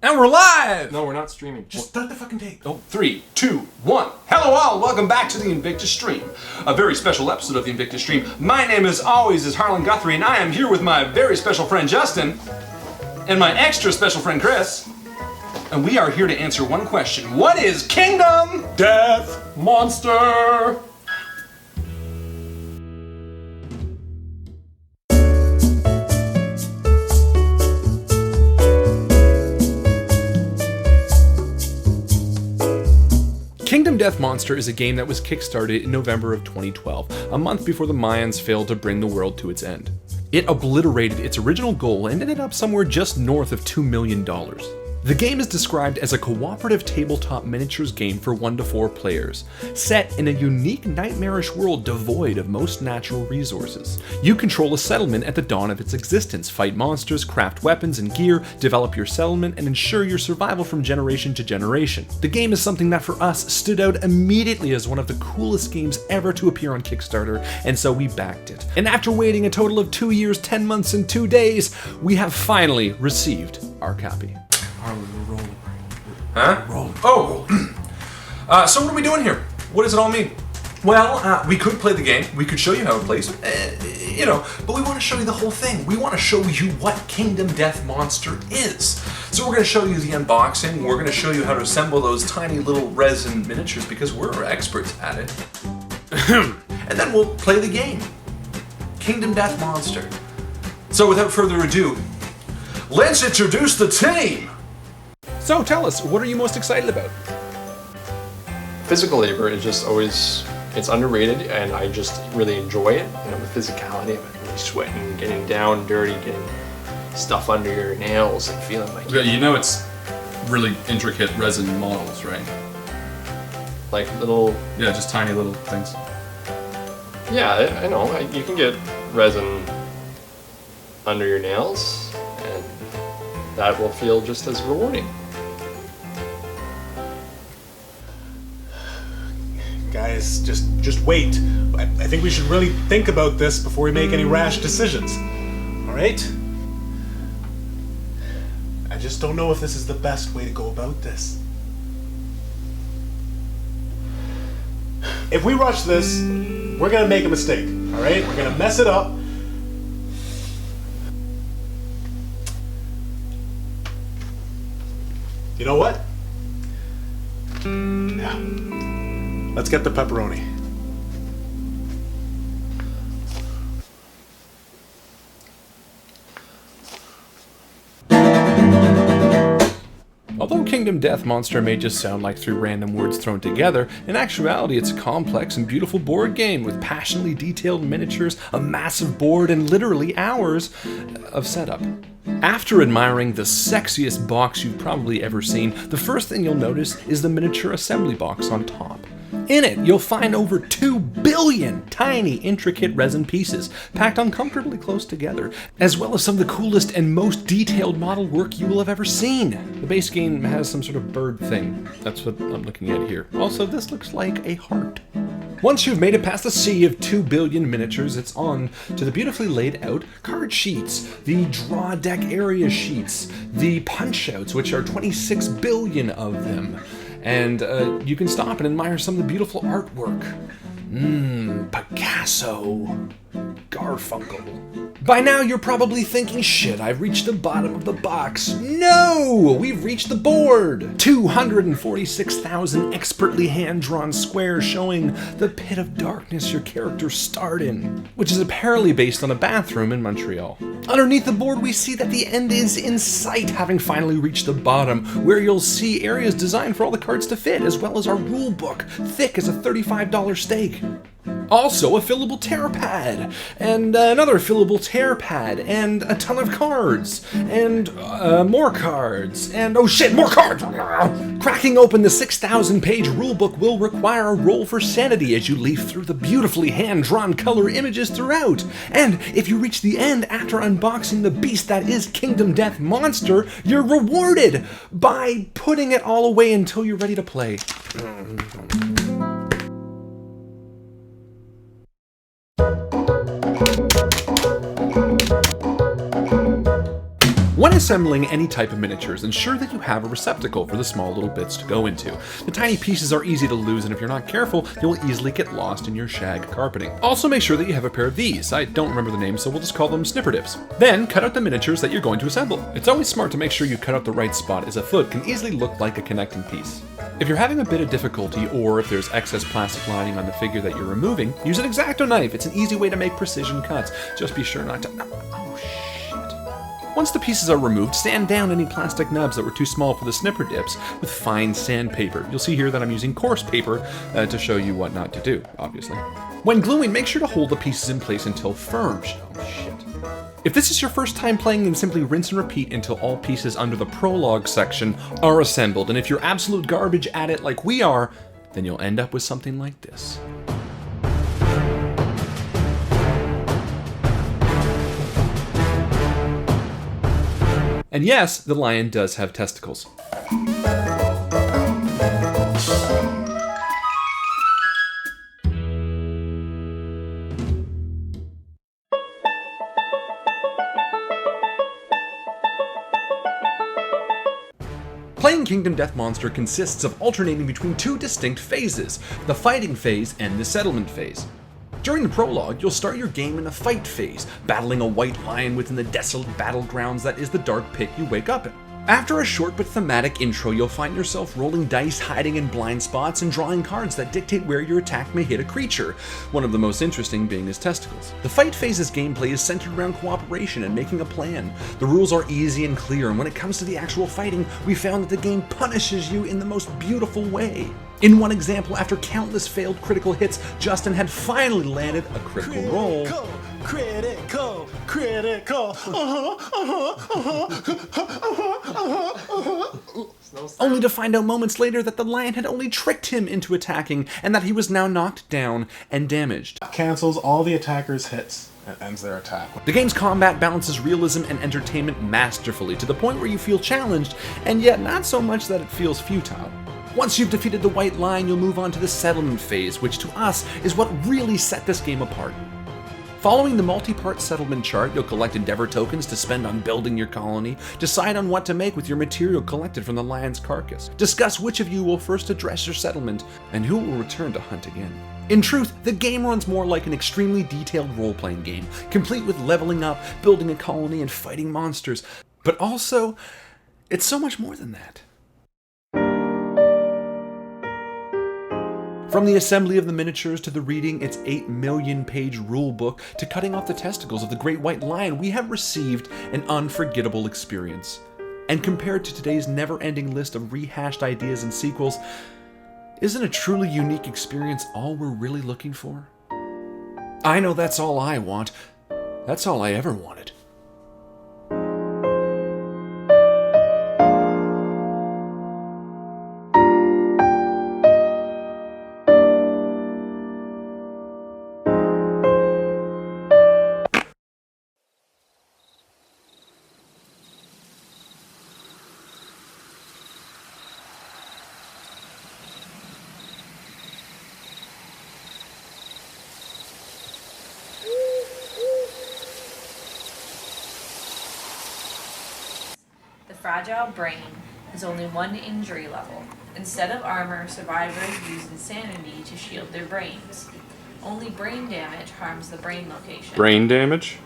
And we're live! No, we're not streaming. Just start the fucking tape. Oh, 3, 2, 1. Hello all, welcome back to the Invictus stream. A very special episode of the Invictus stream. My name as always is Harlan Guthrie, and I am here with my very special friend Justin, and my extra special friend Chris. And we are here to answer one question. What is Kingdom Death Monster? Kingdom Death Monster is a game that was kickstarted in November of 2012, a month before the Mayans failed to bring the world to its end. It obliterated its original goal and ended up somewhere just north of $2 million. The game is described as a cooperative tabletop miniatures game for 1 to 4 players, set in a unique nightmarish world devoid of most natural resources. You control a settlement at the dawn of its existence, fight monsters, craft weapons and gear, develop your settlement, and ensure your survival from generation to generation. The game is something that for us stood out immediately as one of the coolest games ever to appear on Kickstarter, and so we backed it. And after waiting a total of 2 years, 10 months, and 2 days, we have finally received our copy. We're rolling. Huh? We're rolling. Oh! So what are we doing here? What does it all mean? Well, we could play the game. We could show you how it plays. But we want to show you the whole thing. We want to show you what Kingdom Death Monster is. So we're going to show you the unboxing. We're going to show you how to assemble those tiny little resin miniatures because we're experts at it. And then we'll play the game. Kingdom Death Monster. So without further ado, let's introduce the team! So tell us, what are you most excited about? Physical labor is just always, it's underrated, and I just really enjoy it. You know, the physicality of it, really sweating, getting down, dirty, getting stuff under your nails and feeling like... Yeah, you know it's really intricate resin models, right? Like little... Yeah, just tiny little things. Yeah, I know. You can get resin under your nails, and that will feel just as rewarding. Guys, just wait. I think we should really think about this before we make any rash decisions. All right? I just don't know if this is the best way to go about this. If we rush this, we're gonna make a mistake. All right? We're gonna mess it up. You know what? Yeah. Let's get the pepperoni. Although Kingdom Death Monster may just sound like 3 random words thrown together, in actuality it's a complex and beautiful board game with passionately detailed miniatures, a massive board, and literally hours of setup. After admiring the sexiest box you've probably ever seen, the first thing you'll notice is the miniature assembly box on top. In it, you'll find over 2 billion tiny, intricate resin pieces packed uncomfortably close together, as well as some of the coolest and most detailed model work you will have ever seen. The base game has some sort of bird thing. That's what I'm looking at here. Also, this looks like a heart. Once you've made it past the sea of 2 billion miniatures, it's on to the beautifully laid out card sheets, the draw deck area sheets, the punch-outs, which are 26 billion of them. And you can stop and admire some of the beautiful artwork. Picasso. Garfunkel. By now you're probably thinking, shit, I've reached the bottom of the box. No! We've reached the board! 246,000 expertly hand-drawn squares showing the pit of darkness your characters start in, which is apparently based on a bathroom in Montreal. Underneath the board we see that the end is in sight, having finally reached the bottom, where you'll see areas designed for all the cards to fit, as well as our rule book, thick as a $35 steak. Also a fillable tear pad, and another fillable tear pad, and a ton of cards, and more cards, and oh shit, more cards! Cracking open the 6,000-page rulebook will require a roll for sanity as you leaf through the beautifully hand-drawn color images throughout. And if you reach the end after unboxing the beast that is Kingdom Death Monster, you're rewarded by putting it all away until you're ready to play. When assembling any type of miniatures, ensure that you have a receptacle for the small little bits to go into. The tiny pieces are easy to lose, and if you're not careful, you'll easily get lost in your shag carpeting. Also make sure that you have a pair of these. I don't remember the name, so we'll just call them snipper dips. Then cut out the miniatures that you're going to assemble. It's always smart to make sure you cut out the right spot, as a foot can easily look like a connecting piece. If you're having a bit of difficulty, or if there's excess plastic lining on the figure that you're removing, use an X-Acto knife. It's an easy way to make precision cuts. Just be sure not to... Oh, shit. Once the pieces are removed, sand down any plastic nubs that were too small for the snipper dips with fine sandpaper. You'll see here that I'm using coarse paper to show you what not to do, obviously. When gluing, make sure to hold the pieces in place until firm. Oh, shit. If this is your first time playing, then simply rinse and repeat until all pieces under the prologue section are assembled. And if you're absolute garbage at it like we are, then you'll end up with something like this. And yes, the lion does have testicles. Playing Kingdom Death Monster consists of alternating between two distinct phases, the fighting phase and the settlement phase. During the prologue, you'll start your game in the fight phase, battling a white lion within the desolate battlegrounds that is the dark pit you wake up in. After a short but thematic intro, you'll find yourself rolling dice, hiding in blind spots, and drawing cards that dictate where your attack may hit a creature, one of the most interesting being his testicles. The fight phase's gameplay is centered around cooperation and making a plan. The rules are easy and clear, and when it comes to the actual fighting, we found that the game punishes you in the most beautiful way. In one example, after countless failed critical hits, Justin had finally landed a critical roll. Critical. Only to find out moments later that the lion had only tricked him into attacking, and that he was now knocked down and damaged. Cancels all the attacker's hits and ends their attack. The game's combat balances realism and entertainment masterfully, to the point where you feel challenged, and yet not so much that it feels futile. Once you've defeated the white lion, you'll move on to the settlement phase, which to us is what really set this game apart. Following the multi-part settlement chart, you'll collect endeavor tokens to spend on building your colony, decide on what to make with your material collected from the lion's carcass, discuss which of you will first address your settlement, and who will return to hunt again. In truth, the game runs more like an extremely detailed role-playing game, complete with leveling up, building a colony, and fighting monsters. But also, it's so much more than that. From the assembly of the miniatures to the reading its 8 million page rulebook to cutting off the testicles of the great white lion, we have received an unforgettable experience. And compared to today's never-ending list of rehashed ideas and sequels, isn't a truly unique experience all we're really looking for? I know that's all I want. That's all I ever wanted. The fragile brain has only one injury level. Instead of armor, survivors use insanity to shield their brains. Only brain damage harms the brain location. Brain damage?